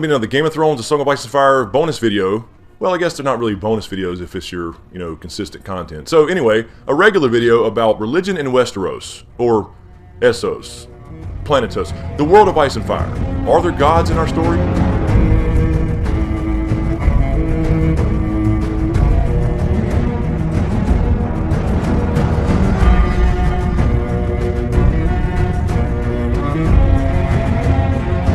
The Game of Thrones, A Song of Ice and Fire bonus video. Well, I guess they're not really bonus videos if it's your, consistent content. So anyway, a regular video about religion in Westeros, or Essos, Planetos, the world of ice and fire. Are there gods in our story?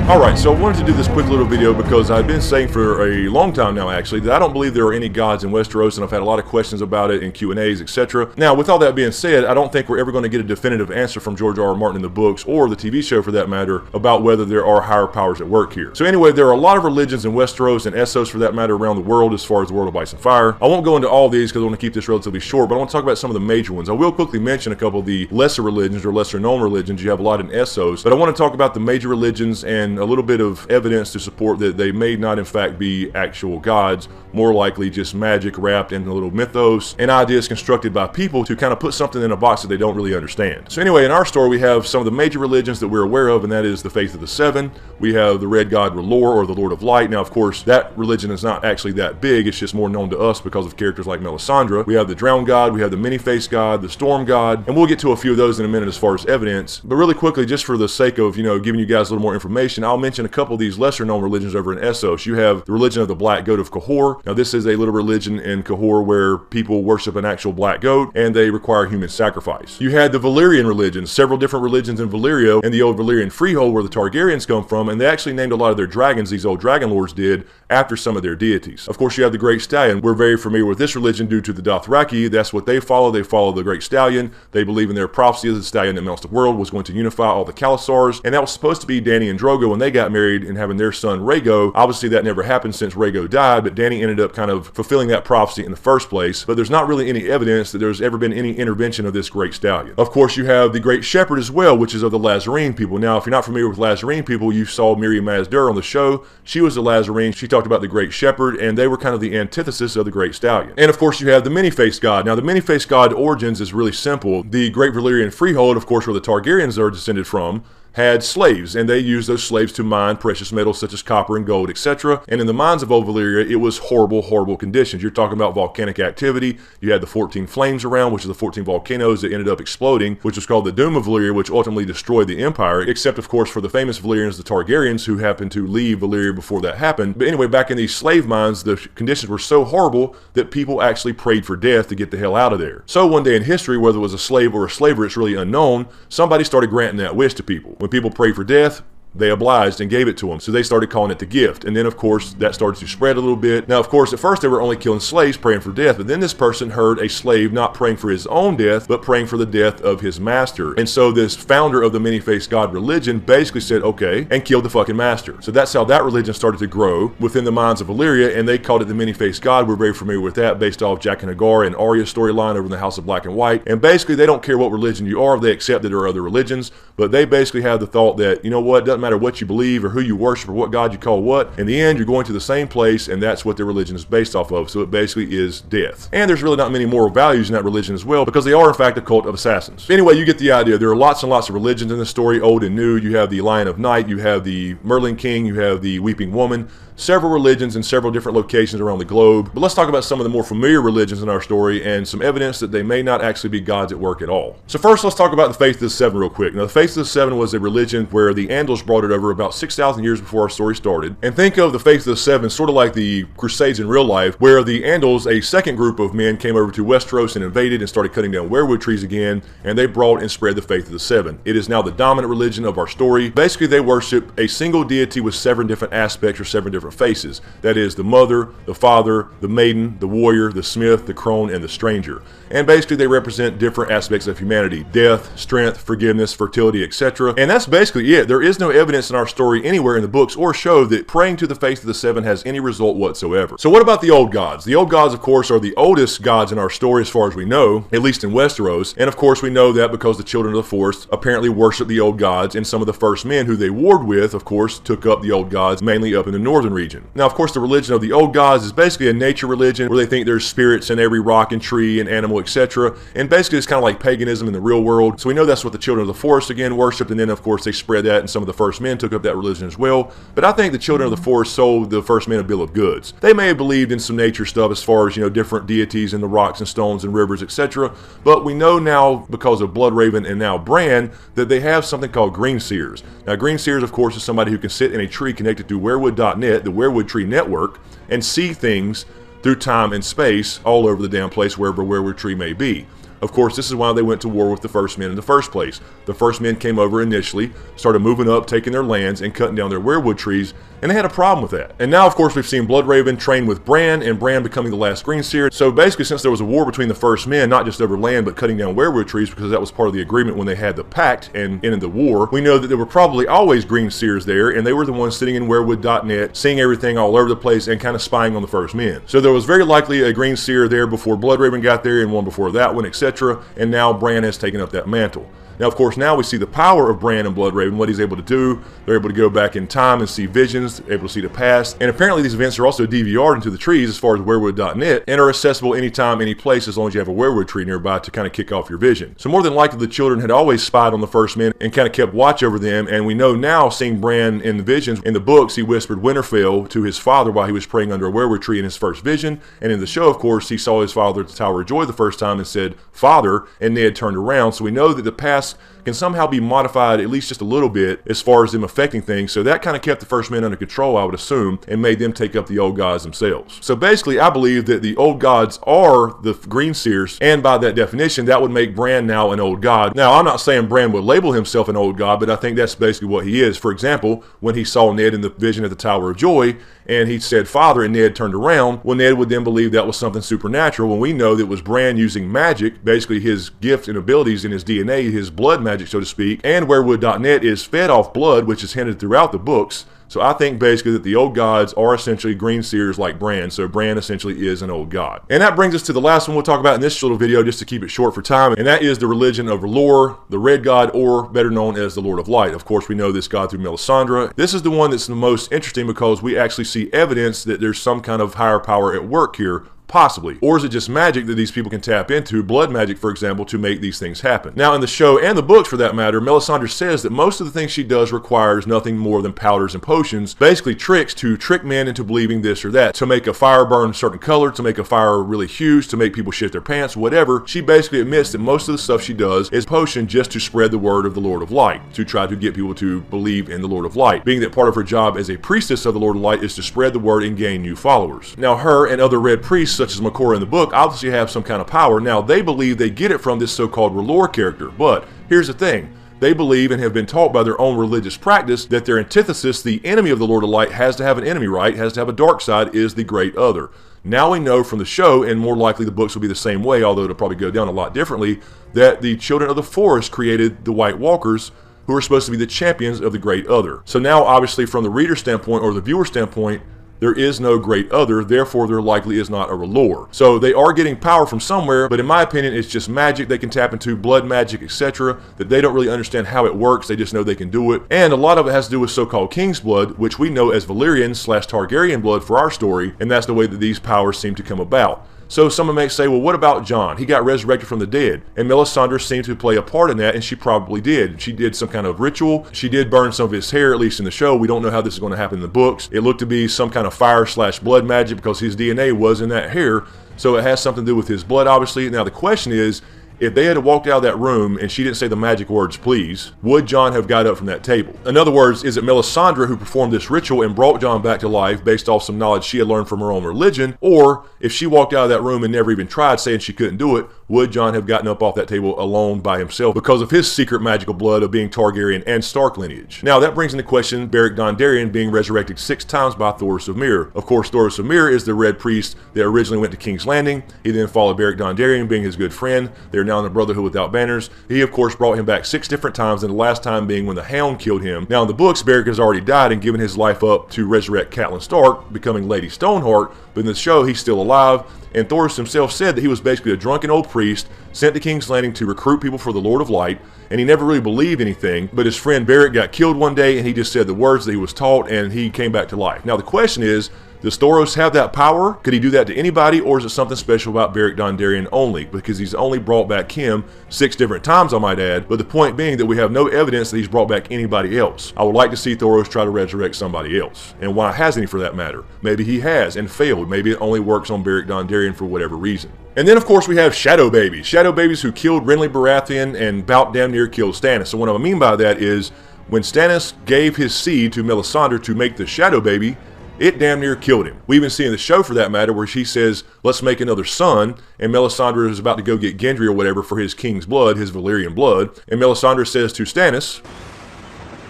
Alright, so I wanted to do this quick little video because I've been saying for a long time now actually that I don't believe there are any gods in Westeros, and I've had a lot of questions about it in Q&As, etc. Now, with all that being said, I don't think we're ever going to get a definitive answer from George R. R. Martin in the books, or the TV show for that matter, about whether there are higher powers at work here. So anyway, there are a lot of religions in Westeros, and Essos for that matter, around the world as far as the world of ice and fire. I won't go into all these because I want to keep this relatively short, but I want to talk about some of the major ones. I will quickly mention a couple of the lesser religions or lesser known religions. You have a lot in Essos, but I want to talk about the major religions and a little bit of evidence to support that they may not in fact be actual gods, more likely just magic wrapped in a little mythos and ideas constructed by people to kind of put something in a box that they don't really understand. So anyway, in our story we have some of the major religions that we're aware of, and that is the Faith of the Seven. We have the Red God R'hllor, or the Lord of Light. Now of course that religion is not actually that big, it's just more known to us because of characters like Melisandre. We have the Drowned God, we have the Many-Faced God, the Storm God, and we'll get to a few of those in a minute as far as evidence. But really quickly, just for the sake of giving you guys a little more information, I'll mention a couple of these lesser known religions over in Essos. You have the religion of the Black Goat of Cahor. Now this is a little religion in Cahor where people worship an actual black goat and they require human sacrifice. You had the Valyrian religion, several different religions in Valyria and the old Valyrian freehold where the Targaryens come from, and they actually named a lot of their dragons, these old dragon lords did, after some of their deities. Of course you have the Great Stallion. We're very familiar with this religion due to the Dothraki. That's what they follow. They follow the Great Stallion. They believe in their prophecy of the stallion that melts the world was going to unify all the Khalasars, and that was supposed to be Dany and Drogo when they got married and having their son Rhaego. Obviously that never happened since Rhaego died, but Dany ended up kind of fulfilling that prophecy in the first place, but there's not really any evidence that there's ever been any intervention of this Great Stallion. Of course you have the Great Shepherd as well, which is of the Lazarene people. Now if you're not familiar with Lazarene people, you saw Miriam Mazdur on the show. She was a Lazarene. She talked about the Great Shepherd, and they were kind of the antithesis of the Great Stallion. And of course you have the Many-Faced God. Now the Many-Faced God origins is really simple. The Great Valyrian freehold, of course, where the Targaryens are descended from, had slaves, and they used those slaves to mine precious metals such as copper and gold, etc. And in the mines of old Valyria, it was horrible conditions. You're talking about volcanic activity. You had the 14 flames around, which are the 14 volcanoes that ended up exploding, which was called the Doom of Valyria, which ultimately destroyed the empire, except of course for the famous Valyrians, the Targaryens, who happened to leave Valyria before that happened. But anyway, back in these slave mines, the conditions were so horrible that people actually prayed for death to get the hell out of there. So one day in history, whether it was a slave or a slaver, it's really unknown, somebody started granting that wish to people. When people prayed for death, they obliged and gave it to them. So they started calling it the gift. And then of course that started to spread a little bit. Now of course at first they were only killing slaves praying for death, but then this person heard a slave not praying for his own death, but praying for the death of his master. And so this founder of the Many-Faced God religion basically said, okay, and killed the fucking master. So that's how that religion started to grow within the minds of Valyria, and they called it the Many-Faced God. We're very familiar with that based off Jack and Hagar and Arya's storyline over in the House of Black and White. And basically they don't care what religion you are, they accept that there are other religions, but they basically have the thought that, you know what, it doesn't matter what you believe or who you worship or what God you call what, in the end you're going to the same place, and that's what their religion is based off of. So it basically is death. And there's really not many moral values in that religion as well, because they are in fact a cult of assassins. Anyway, you get the idea. There are lots and lots of religions in this story, old and new. You have the Lion of Night, you have the Merlin King, you have the Weeping Woman, several religions in several different locations around the globe. But let's talk about some of the more familiar religions in our story and some evidence that they may not actually be gods at work at all. So first let's talk about the Faith of the Seven real quick. Now the Faith of the Seven was a religion where the Andals brought it over about 6,000 years before our story started. And think of the Faith of the Seven sort of like the Crusades in real life, where the Andals, a second group of men, came over to Westeros and invaded and started cutting down weirwood trees again, and they brought and spread the Faith of the Seven. It is now the dominant religion of our story. Basically they worship a single deity with 7 different aspects or 7 different faces. That is the mother, the father, the maiden, the warrior, the smith, the crone, and the stranger. And basically they represent different aspects of humanity: death, strength, forgiveness, fertility, etc. And that's basically it. There is no evidence in our story anywhere in the books or show that praying to the Faith of the Seven has any result whatsoever. So what about the old gods? The old gods, of course, are the oldest gods in our story as far as we know, at least in Westeros. And of course we know that because the Children of the Forest apparently worship the old gods, and some of the first men who they warred with, of course, took up the old gods, mainly up in the northern region. Now of course the religion of the old gods is basically a nature religion where they think there's spirits in every rock and tree and animal, etc. And basically it's kind of like paganism in the real world. So we know that's what the Children of the Forest again worshipped, and then of course they spread that, and some of the first first men took up that religion as well, but I think the children of the forest sold the first men a bill of goods. They may have believed in some nature stuff as far as, different deities in the rocks and stones and rivers, etc., but we know now, because of Bloodraven and now Bran, that they have something called green seers. Now, green seers, of course, is somebody who can sit in a tree connected to werewood.net, the Werewood Tree Network, and see things through time and space all over the damn place, wherever Werewood Tree may be. Of course, this is why they went to war with the first men in the first place. The first men came over initially, started moving up, taking their lands, and cutting down their werewood trees, and they had a problem with that. And now, of course, we've seen Bloodraven train with Bran, and Bran becoming the last green seer. So basically, since there was a war between the first men, not just over land, but cutting down werewood trees, because that was part of the agreement when they had the pact and ended the war, we know that there were probably always green seers there, and they were the ones sitting in werewood.net, seeing everything all over the place, and kind of spying on the first men. So there was very likely a green seer there before Bloodraven got there, and one before that one, etc., and now Bran has taken up that mantle. Now, of course, now we see the power of Bran and Bloodraven, what he's able to do. They're able to go back in time and see visions, able to see the past. And apparently these events are also DVR'd into the trees as far as werewood.net and are accessible anytime, any place, as long as you have a werewood tree nearby to kind of kick off your vision. So more than likely the children had always spied on the first men and kind of kept watch over them. And we know now, seeing Bran in the visions, in the books, he whispered Winterfell to his father while he was praying under a werewood tree in his first vision. And in the show, of course, he saw his father at the Tower of Joy the first time and said, "Father," and Ned turned around. So we know that the past can somehow be modified at least just a little bit as far as them affecting things. So that kind of kept the first men under control, I would assume, and made them take up the old gods themselves. So basically, I believe that the old gods are the green seers, and by that definition, that would make Bran now an old god. Now, I'm not saying Bran would label himself an old god, but I think that's basically what he is. For example, when he saw Ned in the vision at the Tower of Joy, and he said "Father," and Ned turned around, well, Ned would then believe that was something supernatural, when we know that it was Bran using magic, basically his gift and abilities in his DNA, his blood magic, so to speak, and werewood.net is fed off blood, which is hinted throughout the books. So I think basically that the old gods are essentially green seers like Bran, so Bran essentially is an old god. And that brings us to the last one we'll talk about in this little video, just to keep it short for time, and that is the religion of R'hllor, the Red God, or better known as the Lord of Light. Of course, we know this god through Melisandre. This is the one that's the most interesting because we actually see evidence that there's some kind of higher power at work here, possibly. Or is it just magic that these people can tap into, blood magic, for example, to make these things happen? Now, in the show and the books, for that matter, Melisandre says that most of the things she does requires nothing more than powders and potions, basically tricks to trick men into believing this or that, to make a fire burn a certain color, to make a fire really huge, to make people shit their pants, whatever. She basically admits that most of the stuff she does is potion just to spread the word of the Lord of Light, to try to get people to believe in the Lord of Light, being that part of her job as a priestess of the Lord of Light is to spread the word and gain new followers. Now, her and other red priests, such as Makora in the book, obviously have some kind of power. Now, they believe they get it from this so-called R'hllor character, but here's the thing. They believe and have been taught by their own religious practice that their antithesis, the enemy of the Lord of Light, has to have an enemy, right? Has to have a dark side, is the great other. Now we know from the show, and more likely the books will be the same way, although it'll probably go down a lot differently, that the children of the forest created the White Walkers, who are supposed to be the champions of the great other. So now, obviously, from the reader standpoint or the viewer standpoint, there is no great other, therefore there likely is not a R'hllor. So they are getting power from somewhere, but in my opinion, it's just magic they can tap into, blood magic, etc., that they don't really understand how it works, they just know they can do it. And a lot of it has to do with so-called King's blood, which we know as Valyrian/Targaryen blood for our story, and that's the way that these powers seem to come about. So someone may say, well, what about Jon? He got resurrected from the dead. And Melisandre seemed to play a part in that, and she probably did. She did some kind of ritual. She did burn some of his hair, at least in the show. We don't know how this is going to happen in the books. It looked to be some kind of fire/blood magic because his DNA was in that hair. So it has something to do with his blood, obviously. Now the question is, if they had walked out of that room and she didn't say the magic words, please, would Jon have got up from that table? In other words, is it Melisandre who performed this ritual and brought Jon back to life based off some knowledge she had learned from her own religion? Or if she walked out of that room and never even tried, saying she couldn't do it, would Jon have gotten up off that table alone by himself because of his secret magical blood of being Targaryen and Stark lineage? Now that brings into question Beric Dondarrion being resurrected 6 times by Thoros of Myr. Of course, Thoros of Myr is the red priest that originally went to King's Landing. He then followed Beric Dondarrion, being his good friend. They're now in the Brotherhood Without Banners. He, of course, brought him back 6 different times, and the last time being when the Hound killed him. Now in the books, Beric has already died and given his life up to resurrect Catelyn Stark, becoming Lady Stoneheart, but in the show he's still alive. And Thoros himself said that he was basically a drunken old priest sent to King's Landing to recruit people for the Lord of Light, and he never really believed anything, but his friend Beric got killed one day and he just said the words that he was taught and he came back to life. Now the question is, Does Thoros have that power? Could he do that to anybody, or is it something special about Beric Dondarrion only? Because he's only brought back him 6 different times, I might add, but the point being that we have no evidence that he's brought back anybody else. I would like to see Thoros try to resurrect somebody else. And why hasn't he, for that matter? Maybe he has and failed. Maybe it only works on Beric Dondarrion for whatever reason. And then, of course, we have Shadow Babies. Shadow Babies who killed Renly Baratheon and about damn near killed Stannis. So what I mean by that is, when Stannis gave his seed to Melisandre to make the Shadow Baby, it damn near killed him. We even see in the show, for that matter, where she says, let's make another son, and Melisandre is about to go get Gendry or whatever for his king's blood, his Valyrian blood, and Melisandre says to Stannis,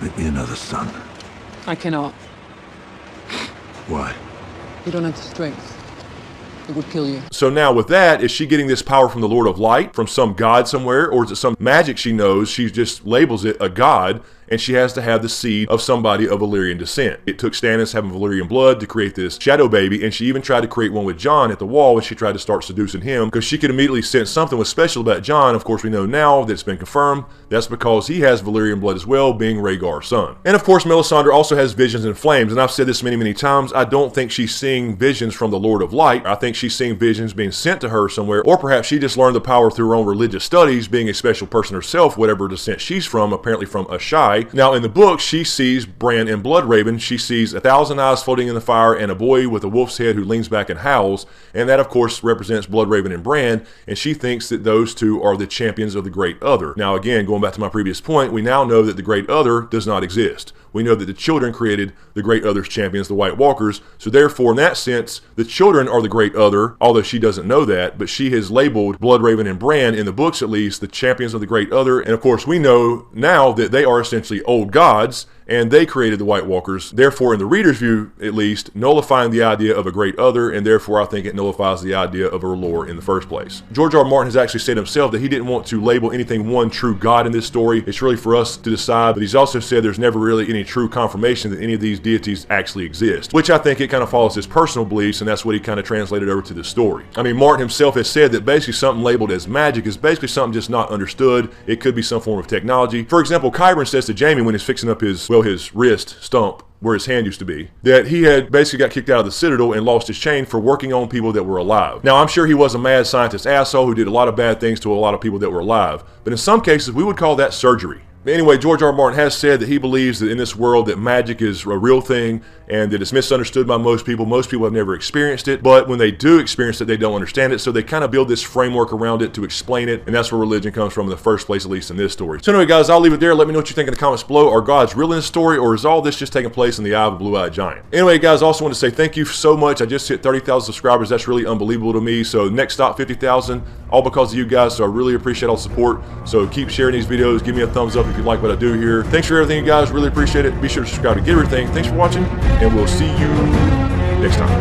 make me another son. I cannot. Why? You don't have the strength. It would kill you. So now with that, is she getting this power from the Lord of Light, from some god somewhere, or is it some magic she knows? She just labels it a god, and she has to have the seed of somebody of Valyrian descent. It took Stannis having Valyrian blood to create this Shadow Baby, and she even tried to create one with Jon at the wall when she tried to start seducing him, because she could immediately sense something was special about Jon. Of course, we know now that it's been confirmed. That's because he has Valyrian blood as well, being Rhaegar's son. And of course, Melisandre also has visions and flames, and I've said this many, many times. I don't think she's seeing visions from the Lord of Light. I think she's seeing visions being sent to her somewhere, or perhaps she just learned the power through her own religious studies, being a special person herself, whatever descent she's from, apparently from Ashai. Now, in the book, she sees Bran and Bloodraven. She sees 1,000 eyes floating in the fire and a boy with a wolf's head who leans back and howls, and that, of course, represents Bloodraven and Bran, and she thinks that those two are the champions of the Great Other. Now, again, going back to my previous point, we now know that the Great Other does not exist. We know that the children created the Great Other's champions, the White Walkers, so therefore, in that sense, the children are the Great Other, although she doesn't know that, but she has labeled Bloodraven and Bran, in the books at least, the champions of the Great Other, and of course, we know now that they are essentially old gods, and they created the White Walkers, therefore in the reader's view at least, nullifying the idea of a Great Other, and therefore I think it nullifies the idea of a lore in the first place. George R. R. Martin has actually said himself that he didn't want to label anything one true God in this story. It's really for us to decide, but he's also said there's never really any true confirmation that any of these deities actually exist, which I think it kind of follows his personal beliefs, and that's what he kind of translated over to the story. I mean, Martin himself has said that basically something labeled as magic is basically something just not understood. It could be some form of technology. For example, Qyburn says to Jaime when he's fixing up his wrist stump where his hand used to be, that he had basically got kicked out of the Citadel and lost his chain for working on people that were alive. Now, I'm sure he was a mad scientist asshole who did a lot of bad things to a lot of people that were alive, but in some cases, we would call that surgery. Anyway, George R. R. Martin has said that he believes that in this world that magic is a real thing and that it's misunderstood by most people. Most people have never experienced it, but when they do experience it, they don't understand it, so they kind of build this framework around it to explain it, and that's where religion comes from in the first place, at least in this story. So anyway, guys, I'll leave it there. Let me know what you think in the comments below. Are gods real in this story, or is all this just taking place in the eye of a blue-eyed giant? Anyway, guys, I also want to say thank you so much. I just hit 30,000 subscribers. That's really unbelievable to me. So next stop, 50,000, all because of you guys, so I really appreciate all the support. So keep sharing these videos. Give me a thumbs up if you like what I do here. Thanks for everything, you guys. Really appreciate it. Be sure to subscribe to get everything. Thanks for watching, and we'll see you next time.